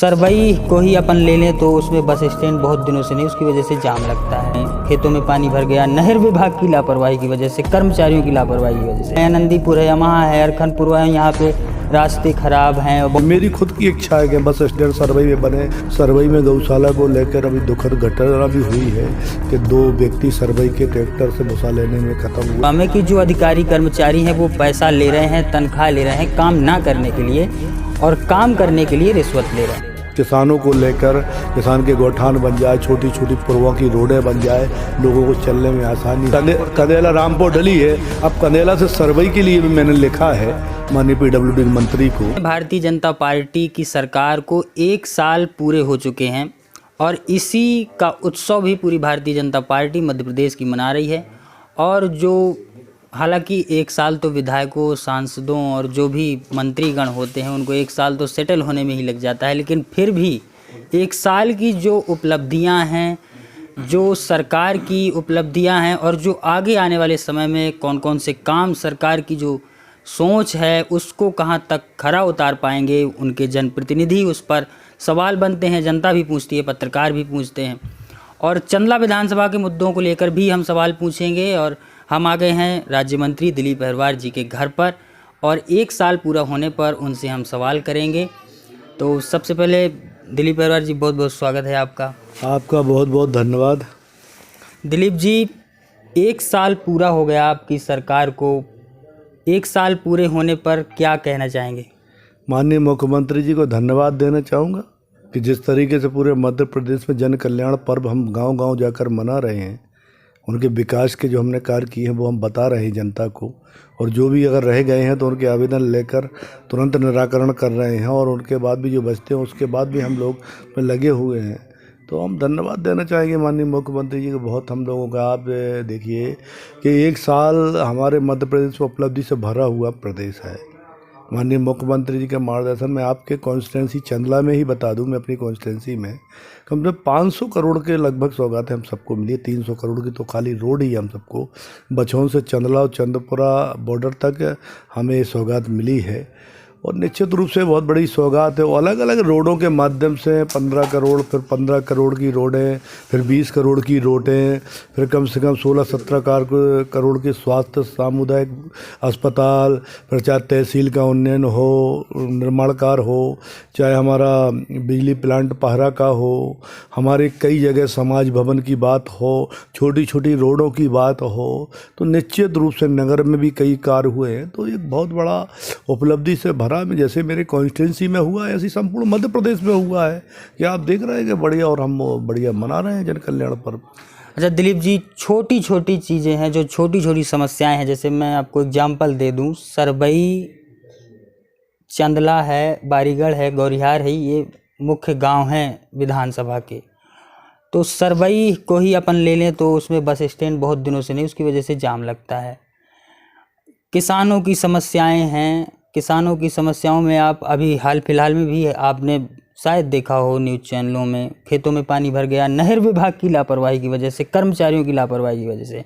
सरवई को ही अपन ले लें तो उसमें बस स्टैंड बहुत दिनों से नहीं, उसकी वजह से जाम लगता है। खेतों में पानी भर गया, नहर विभाग की लापरवाही की वजह से, कर्मचारियों की लापरवाही की वजह से। आनंदीपुर है, यमहा है, अरखनपुर है, यहाँ पे रास्ते खराब हैं। मेरी खुद की इच्छा है कि बस स्टैंड सरवई में बने। सरवई में गौशाला को लेकर अभी दुखद घटना भी हुई है कि 2 व्यक्ति सरवई के ट्रैक्टर से भूसा लेने में खत्म हुए। हमें कि जो अधिकारी कर्मचारी हैं वो पैसा ले रहे हैं, तनख्वाह ले रहे हैं काम ना करने के लिए, और काम करने के लिए रिश्वत ले रहे हैं। किसानों को लेकर किसान के गोठान बन जाए, छोटी छोटी पुरवा की रोडें बन जाए, लोगों को चलने में आसानी। कनेला रामपुर डली है, अब कनेला से सरवई के लिए भी मैंने लिखा है माननीय PWD मंत्री को। भारतीय जनता पार्टी की सरकार को 1 साल पूरे हो चुके हैं और इसी का उत्सव भी पूरी भारतीय जनता पार्टी मध्य प्रदेश की मना रही है। और जो हालांकि 1 साल तो विधायकों, सांसदों और जो भी मंत्रीगण होते हैं उनको 1 साल तो सेटल होने में ही लग जाता है, लेकिन फिर भी 1 साल की जो उपलब्धियां हैं, जो सरकार की उपलब्धियां हैं और जो आगे आने वाले समय में कौन कौन से काम सरकार की जो सोच है उसको कहां तक खरा उतार पाएंगे उनके जनप्रतिनिधि, उस पर सवाल बनते हैं। जनता भी पूछती है, पत्रकार भी पूछते हैं, और चंदला विधानसभा के मुद्दों को लेकर भी हम सवाल पूछेंगे। और हम आ गए हैं राज्य मंत्री दिलीप अहिरवार जी के घर पर, और 1 साल पूरा होने पर उनसे हम सवाल करेंगे। तो सबसे पहले दिलीप अहिरवार जी, बहुत बहुत स्वागत है आपका। आपका बहुत बहुत धन्यवाद। दिलीप जी, 1 साल पूरा हो गया आपकी सरकार को, 1 साल पूरे होने पर क्या कहना चाहेंगे? माननीय मुख्यमंत्री जी को धन्यवाद देना चाहूँगा कि जिस तरीके से पूरे मध्य प्रदेश में जन कल्याण पर्व हम गांव-गांव जाकर मना रहे हैं, उनके विकास के जो हमने कार्य किए हैं वो हम बता रहे हैं जनता को, और जो भी अगर रह गए हैं तो उनके आवेदन लेकर तुरंत निराकरण कर रहे हैं, और उनके बाद भी जो बचते हैं उसके बाद भी हम लोग लगे हुए हैं। तो हम धन्यवाद देना चाहेंगे माननीय मुख्यमंत्री जी को बहुत। हम लोगों का आप देखिए कि 1 साल हमारे मध्य प्रदेश में उपलब्धि से भरा हुआ प्रदेश है। माननीय मुख्यमंत्री जी के मार्गदर्शन में आपके कॉन्स्टिट्यूंसी चंदला में ही बता दूं, मैं अपनी कॉन्स्टिट्यूंसी में कम से कम 500 करोड़ के लगभग सौगातें हम सबको मिली। 300 करोड़ की तो खाली रोड ही हम सबको, बछौन से चंदला और चंदपुरा बॉर्डर तक हमें ये सौगात मिली है। और निश्चित रूप से बहुत बड़ी सौगात है। वो अलग अलग रोडों के माध्यम से 15 करोड़, फिर 15 करोड़ की रोडें, फिर 20 करोड़ की रोडें, फिर कम से कम 16-17 करोड़ के स्वास्थ्य सामुदायिक अस्पताल, फिर चाहे तहसील का उन्नयन हो, निर्माण कार्य हो, चाहे हमारा बिजली प्लांट पहरा का हो, हमारे कई जगह समाज भवन की बात हो, छोटी छोटी रोडों की बात हो, तो निश्चित रूप से नगर में भी कई कार्य हुए हैं। तो एक बहुत बड़ा उपलब्धि से भरा में, जैसे मेरे कॉन्स्टिट्यूंसी में हुआ है ऐसी संपूर्ण मध्य प्रदेश में हुआ है कि आप देख रहे हैं कि बढ़िया, और हम बढ़िया मना रहे हैं जन कल्याण पर्व। अच्छा दिलीप जी, छोटी छोटी चीज़ें हैं, जो छोटी छोटी समस्याएं हैं, जैसे मैं आपको एग्जांपल दे दूं, सरवई, चंदला है, बारीगढ़ है, गौरिहार है, ये मुख्य गांव हैं विधानसभा के। तो सरवई को ही अपन ले लें तो उसमें बस स्टैंड बहुत दिनों से नहीं, उसकी वजह से जाम लगता है। किसानों की समस्याएं हैं, किसानों की समस्याओं में आप अभी हाल फिलहाल में भी आपने शायद देखा हो न्यूज़ चैनलों में, खेतों में पानी भर गया, नहर विभाग की लापरवाही की वजह से, कर्मचारियों की लापरवाही की वजह से।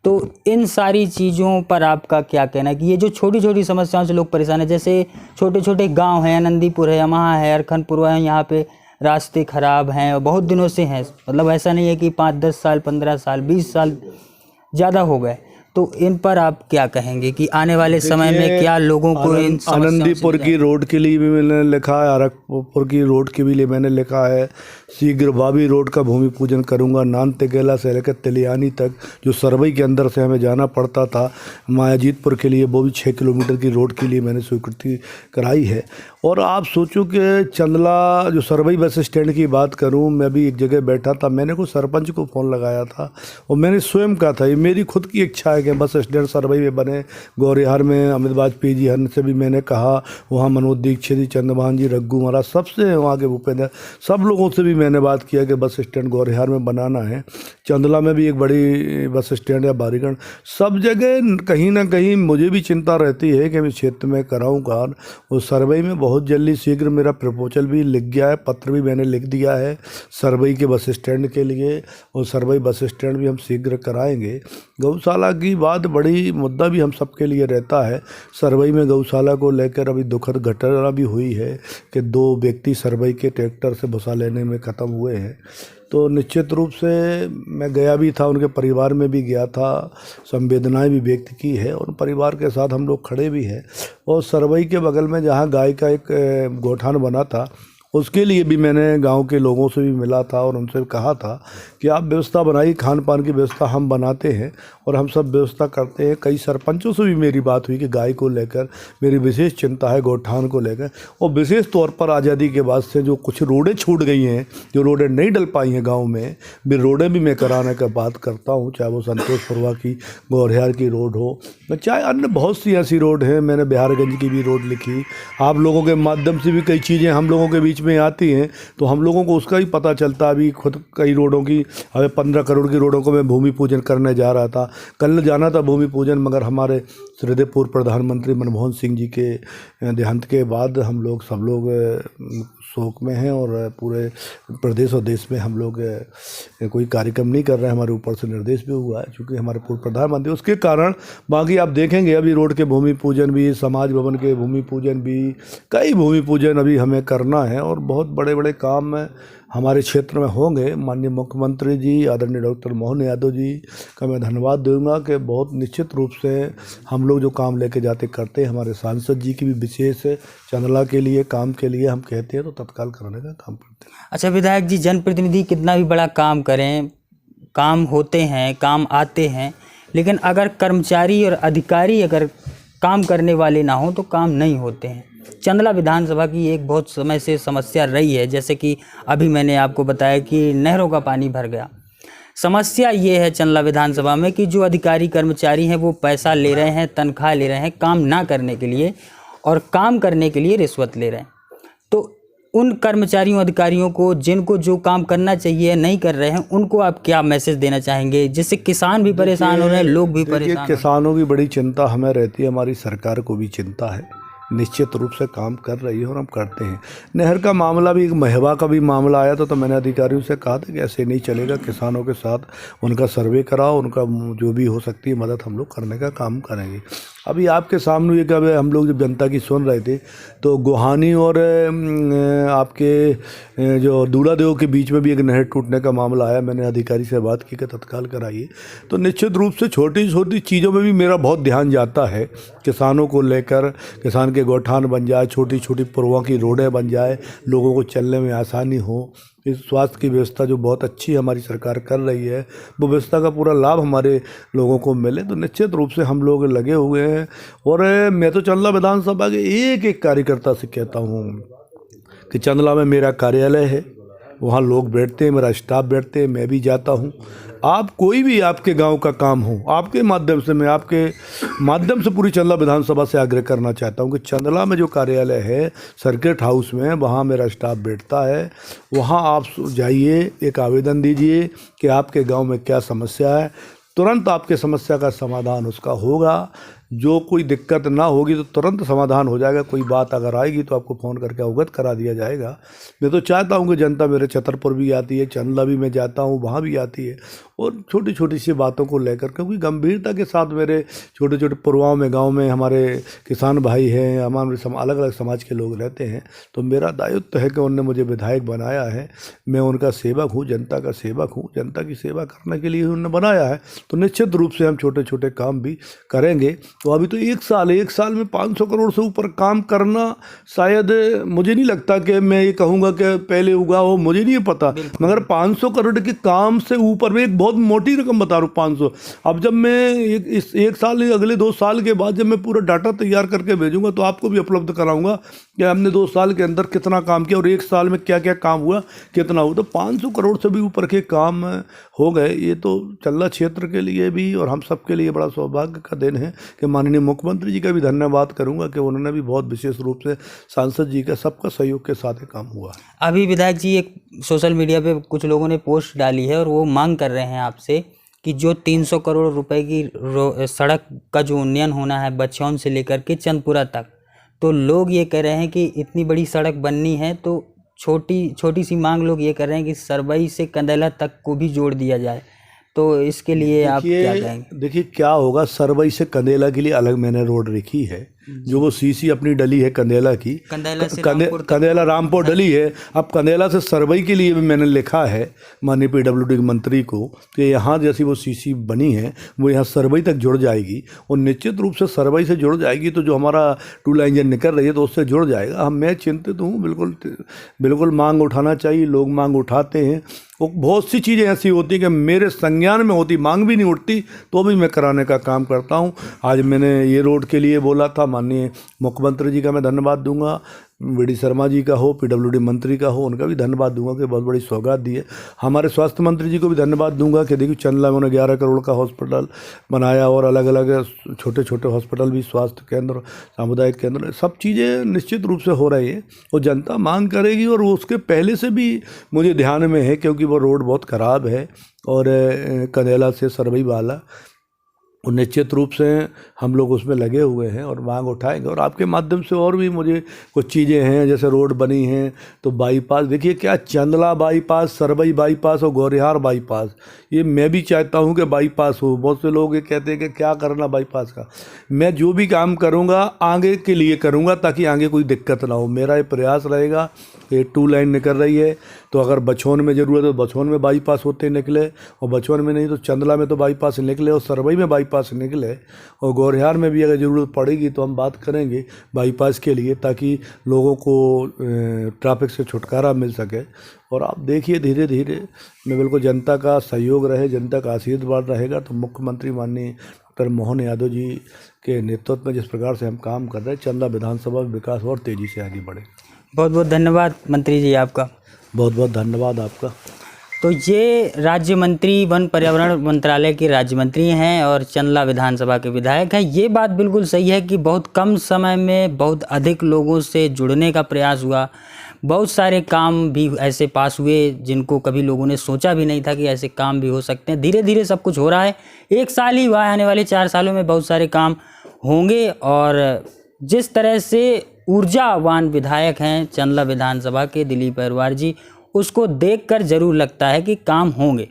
तो इन सारी चीज़ों पर आपका क्या कहना है कि ये जो छोटी छोटी समस्याओं से लोग परेशान हैं, जैसे छोटे छोटे गांव हैं, आनंदीपुर है, यमहा है, अरखनपुर है, यहाँ पे रास्ते खराब हैं और बहुत दिनों से हैं, मतलब ऐसा नहीं है कि 5-10 साल, 15 साल, 20 साल ज़्यादा हो गए। तो इन पर आप क्या कहेंगे कि आने वाले समय में क्या लोगों को इन आनंदीपुर की रोड के लिए भी मैंने लिखा है, अरखपुर की रोड के लिए मैंने लिखा है, शीघ्र भावी रोड का भूमि पूजन करूंगा। नान तेगेला से लेकर तिलियानी तक जो सरवई के अंदर से हमें जाना पड़ता था मायाजीतपुर के लिए, वो भी 6 किलोमीटर की रोड के लिए मैंने स्वीकृति कराई है। और आप सोचो कि चंदला जो सरवई बस स्टैंड की बात करूं, मैं भी एक जगह बैठा था, मैंने को सरपंच को फ़ोन लगाया था और मैंने स्वयं कहा था, ये मेरी खुद की इच्छा है कि बस स्टैंड सरवई में बने। गौरिहार में अमित वाजपेयी जी हन से भी मैंने कहा, वहाँ मनोज दीक्षित जी, चंद्रभान जी, रघु महाराज, सबसे वहाँ के भूपेंद्र, सब लोगों से भी मैंने बात किया कि बस स्टैंड गौरिहार में बनाना है। चंदला में भी एक बड़ी बस स्टैंड है, बारीगढ़, सब जगह कहीं ना कहीं मुझे भी चिंता रहती है कि मैं क्षेत्र में कराऊँ कार्य। उस सरवई में बहुत जल्दी शीघ्र मेरा प्रपोजल भी लिख गया है, पत्र भी मैंने लिख दिया है सरवई के बस स्टैंड के लिए, और सरवई बस स्टैंड भी हम शीघ्र कराएंगे। गौशाला की बात बड़ी मुद्दा भी हम सबके लिए रहता है। सरवई में गौशाला को लेकर अभी दुखद घटना भी हुई है कि 2 व्यक्ति सरवई के ट्रैक्टर से भूसा लेने में ख़त्म हुए हैं। तो निश्चित रूप से मैं गया भी था, उनके परिवार में भी गया था, संवेदनाएं भी व्यक्त की है और परिवार के साथ हम लोग खड़े भी हैं। और सरवई के बगल में जहाँ गाय का एक गोठान बना था, उसके लिए भी मैंने गांव के लोगों से भी मिला था और उनसे कहा था कि आप व्यवस्था बनाइए, खान पान की व्यवस्था हम बनाते हैं और हम सब व्यवस्था करते हैं। कई सरपंचों से भी मेरी बात हुई कि गाय को लेकर मेरी विशेष चिंता है, गोठान को लेकर, और विशेष तौर पर आज़ादी के बाद से जो कुछ रोडें छूट गई हैं, जो रोडें नहीं डल पाई हैं गाँव में, भी रोडें भी मैं कराने का बात करता हूँ, चाहे वो संतोषपुरवा की गौरिहार की रोड हो, चाहे अन्य बहुत सी ऐसी रोड हैं। मैंने बिहारगंज की भी रोड लिखी। आप लोगों के माध्यम से भी कई चीज़ें हम लोगों के बीच में आती हैं तो हम लोगों को उसका ही पता चलता। अभी खुद कई रोडों की, हमें 15 करोड़ की रोडों को मैं भूमि पूजन करने जा रहा था, कल जाना था भूमि पूजन, मगर हमारे श्रद्धेय पूर्व प्रधानमंत्री मनमोहन सिंह जी के देहांत के बाद हम लोग सब लोग शोक में हैं और पूरे प्रदेश और देश में हम लोग कोई कार्यक्रम नहीं कर रहे हैं। हमारे ऊपर से निर्देश भी हुआ है चूँकि हमारे पूर्व प्रधानमंत्री, उसके कारण बाकी आप देखेंगे अभी रोड के भूमि पूजन भी, समाज भवन के भूमि पूजन भी, कई भूमि पूजन अभी हमें करना है और बहुत बड़े बड़े काम हमारे क्षेत्र में होंगे। माननीय मुख्यमंत्री जी आदरणीय डॉक्टर मोहन यादव जी का मैं धन्यवाद दूंगा कि बहुत निश्चित रूप से हम लोग जो काम लेके जाते करते हैं। हमारे सांसद जी की भी विशेष चंदला के लिए काम के लिए हम कहते हैं तो तत्काल करने का काम करते हैं। अच्छा विधायक जी, जनप्रतिनिधि कितना भी बड़ा काम करें, काम होते हैं, काम आते हैं, लेकिन अगर कर्मचारी और अधिकारी अगर काम करने वाले ना हो तो काम नहीं होते हैं। चंदला विधानसभा की एक बहुत समय से समस्या रही है, जैसे कि अभी मैंने आपको बताया कि नहरों का पानी भर गया। समस्या ये है चंदला विधानसभा में कि जो अधिकारी कर्मचारी हैं वो पैसा ले रहे हैं, तनख्वाह ले रहे हैं काम ना करने के लिए, और काम करने के लिए रिश्वत ले रहे हैं। तो उन कर्मचारियों अधिकारियों को जिनको जो काम करना चाहिए नहीं कर रहे हैं, उनको आप क्या मैसेज देना चाहेंगे, जिससे किसान भी परेशान हो रहे हैं, लोग भी परेशान? किसानों की बड़ी चिंता हमें रहती है, हमारी सरकार को भी चिंता है, निश्चित रूप से काम कर रही है और हम करते हैं। नहर का मामला भी, एक महवा का भी मामला आया था तो मैंने अधिकारियों से कहा था कि ऐसे नहीं चलेगा, किसानों के साथ उनका सर्वे कराओ, उनका जो भी हो सकती है मदद हम लोग करने का काम करेंगे। अभी आपके सामने ये कब हम लोग जब जनता की सुन रहे थे तो गोहानी और आपके जो दूलादेव के बीच में भी एक नहर टूटने का मामला आया। मैंने अधिकारी से बात की कि तत्काल कराइए। तो निश्चित रूप से छोटी छोटी चीज़ों में भी मेरा बहुत ध्यान जाता है, किसानों को लेकर, किसान के गोठान बन जाए, छोटी छोटी पुरवा की रोडें बन जाए, लोगों को चलने में आसानी हो। इस स्वास्थ्य की व्यवस्था जो बहुत अच्छी हमारी सरकार कर रही है, वो व्यवस्था का पूरा लाभ हमारे लोगों को मिले, तो निश्चित रूप से हम लोग लगे हुए हैं। और मैं तो चंदला विधानसभा के एक एक कार्यकर्ता से कहता हूँ कि चंदला में मेरा कार्यालय है, वहाँ लोग बैठते हैं, मेरा स्टाफ बैठते हैं, मैं भी जाता हूँ। आप कोई भी आपके गांव का काम हो, आपके माध्यम से, मैं आपके माध्यम से पूरी चंदला विधानसभा से आग्रह करना चाहता हूं कि चंदला में जो कार्यालय है सर्किट हाउस में, वहां मेरा स्टाफ बैठता है, वहां आप जाइए, एक आवेदन दीजिए कि आपके गांव में क्या समस्या है, तुरंत आपके समस्या का समाधान उसका होगा। जो कोई दिक्कत ना होगी तो तुरंत समाधान हो जाएगा। कोई बात अगर आएगी तो आपको फ़ोन करके अवगत करा दिया जाएगा। मैं तो चाहता हूं कि जनता मेरे छतरपुर भी आती है, चंदला भी मैं जाता हूं, वहां भी आती है, और छोटी छोटी सी बातों को लेकर, क्योंकि गंभीरता के साथ मेरे छोटे छोटे पुरवाओं में, गाँव में हमारे किसान भाई हैं, हमारे अलग अलग समाज के लोग रहते हैं, तो मेरा दायित्व है कि उनने मुझे विधायक बनाया है, मैं उनका सेवक हूँ, जनता का सेवक हूँ, जनता की सेवा करने के लिए उन्होंने बनाया है। तो निश्चित रूप से हम छोटे छोटे काम भी करेंगे। तो अभी तो एक साल में 500 करोड़ से ऊपर काम करना, शायद मुझे नहीं लगता कि मैं ये कहूँगा कि पहले हुआ हो, मुझे नहीं पता, मगर 500 करोड़ के काम से ऊपर में एक बहुत मोटी रकम बता रहा हूँ, 500। अब जब मैं इस एक साल, अगले 2 साल के बाद जब मैं पूरा डाटा तैयार करके भेजूंगा तो आपको भी उपलब्ध कराऊंगा कि हमने 2 साल के अंदर कितना काम किया और 1 साल में क्या क्या काम हुआ, कितना हुआ। तो 500 करोड़ से भी ऊपर के काम हो गए। ये तो चंदला क्षेत्र के लिए भी और हम सब के लिए बड़ा सौभाग्य का दिन है कि माननीय मुख्यमंत्री जी का भी धन्यवाद करूंगा कि उन्होंने भी बहुत विशेष रूप से सांसद जी का सबका सहयोग के साथ ये काम हुआ। अभी विधायक जी एक सोशल मीडिया पे कुछ लोगों ने पोस्ट डाली है और वो मांग कर रहे हैं आपसे कि जो 300 करोड़ रुपए की सड़क का जो उन्नयन होना है बछौन से लेकर के चंदपुरा तक, तो लोग ये कह रहे हैं कि इतनी बड़ी सड़क बननी है तो छोटी सी मांग लोग ये कर रहे हैं कि सरवई से कंदैला तक को भी जोड़ दिया जाए। तो इसके लिए आप क्या कहेंगे? देखिए क्या होगा, सरवई से कंदेला के लिए अलग मैंने रोड रखी है, जो वो सीसी अपनी डली है कंदेला की, कंदेला रामपुर डली है। अब कंदेला से सरवई के लिए भी मैंने लिखा है माननीय PWD मंत्री को कि यहाँ जैसी वो सीसी बनी है वो यहाँ सरवई तक जुड़ जाएगी, और निश्चित रूप से सरवई से जुड़ जाएगी तो जो हमारा 2 लाइन जो निकल रही है तो उससे जुड़ जाएगा। मैं चिंतित हूँ, बिल्कुल मांग उठाना चाहिए, लोग मांग उठाते हैं। वो बहुत सी चीज़ें ऐसी होती हैं कि मेरे संज्ञान में होती, मांग भी नहीं उठती तो भी मैं कराने का काम करता हूँ। आज मैंने ये रोड के लिए बोला था, माननीय मुख्यमंत्री जी का मैं धन्यवाद दूंगा, VD शर्मा जी का हो, PWD मंत्री का हो, उनका भी धन्यवाद दूंगा कि बहुत बड़ी सौगात दी है। हमारे स्वास्थ्य मंत्री जी को भी धन्यवाद दूंगा कि देखिए चंदला में उन्होंने 11 करोड़ का हॉस्पिटल बनाया, और अलग अलग छोटे छोटे हॉस्पिटल भी, स्वास्थ्य केंद्र, सामुदायिक केंद्र, सब चीज़ें निश्चित रूप से हो रही है। वो जनता मांग करेगी, और उसके पहले से भी मुझे ध्यान में है क्योंकि वो रोड बहुत ख़राब है, और कंदेला से सरवई वाला, और निश्चित रूप से हम लोग उसमें लगे हुए हैं और मांग उठाएंगे। और आपके माध्यम से और भी मुझे कुछ चीज़ें हैं, जैसे रोड बनी हैं तो बाईपास, देखिए क्या चंदला बाईपास, सरवई बाईपास और गौरिहार बाईपास, ये मैं भी चाहता हूं कि बाईपास हो। बहुत से लोग ये कहते हैं कि क्या करना बाईपास का। मैं जो भी काम करूंगा आगे के लिए करूंगा ताकि आगे कोई दिक्कत ना हो। मेरा ये प्रयास रहेगा। ये 2 लाइन निकल रही है तो अगर बछौन में ज़रूरत है तो बछौन में बाईपास होते निकले, और बछौन में नहीं तो चंदला में तो बाईपास निकले, और सरवई में बाईपास निकले, और गौरिहार में भी अगर ज़रूरत पड़ेगी तो हम बात करेंगे बाईपास के लिए, ताकि लोगों को ट्रैफिक से छुटकारा मिल सके। और आप देखिए धीरे धीरे मैं बिल्कुल जनता का सहयोग रहे, जनता का आशीर्वाद रहेगा तो मुख्यमंत्री माननीय डॉक्टर मोहन यादव जी के नेतृत्व में जिस प्रकार से हम काम कर रहे हैं, चंदला विधानसभा विकास और तेज़ी से आगे बढ़े। बहुत बहुत धन्यवाद मंत्री जी आपका। बहुत बहुत धन्यवाद आपका। तो ये राज्य मंत्री वन पर्यावरण मंत्रालय के राज्य मंत्री हैं और चंदला विधानसभा के विधायक हैं। ये बात बिल्कुल सही है कि बहुत कम समय में बहुत अधिक लोगों से जुड़ने का प्रयास हुआ। बहुत सारे काम भी ऐसे पास हुए जिनको कभी लोगों ने सोचा भी नहीं था कि ऐसे काम भी हो सकते हैं। धीरे धीरे सब कुछ हो रहा है। 1 साल ही हुआ है, आने वाले 4 सालों में बहुत सारे काम होंगे। और जिस तरह से ऊर्जावान विधायक हैं चंदला विधानसभा के दिलीप अहिरवार जी, उसको देखकर ज़रूर लगता है कि काम होंगे।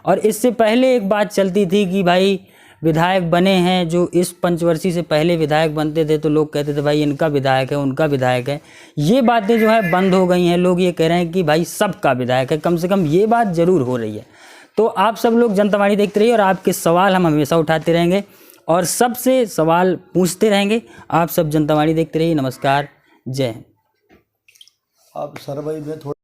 और इससे पहले एक बात चलती थी कि भाई विधायक बने हैं, जो इस पंचवर्षीय से पहले विधायक बनते थे तो लोग कहते थे भाई इनका विधायक है, उनका विधायक है। ये बातें जो है बंद हो गई हैं। लोग ये कह रहे हैं कि भाई सबका विधायक है, कम से कम ये बात ज़रूर हो रही है। तो आप सब लोग जनता वाणी देखते रहिए और आपके सवाल हम हमेशा उठाते रहेंगे और सबसे सवाल पूछते रहेंगे। आप सब जनता वाणी देखते रहिए। नमस्कार, जय हिंद। आप सरवई में थोड़ा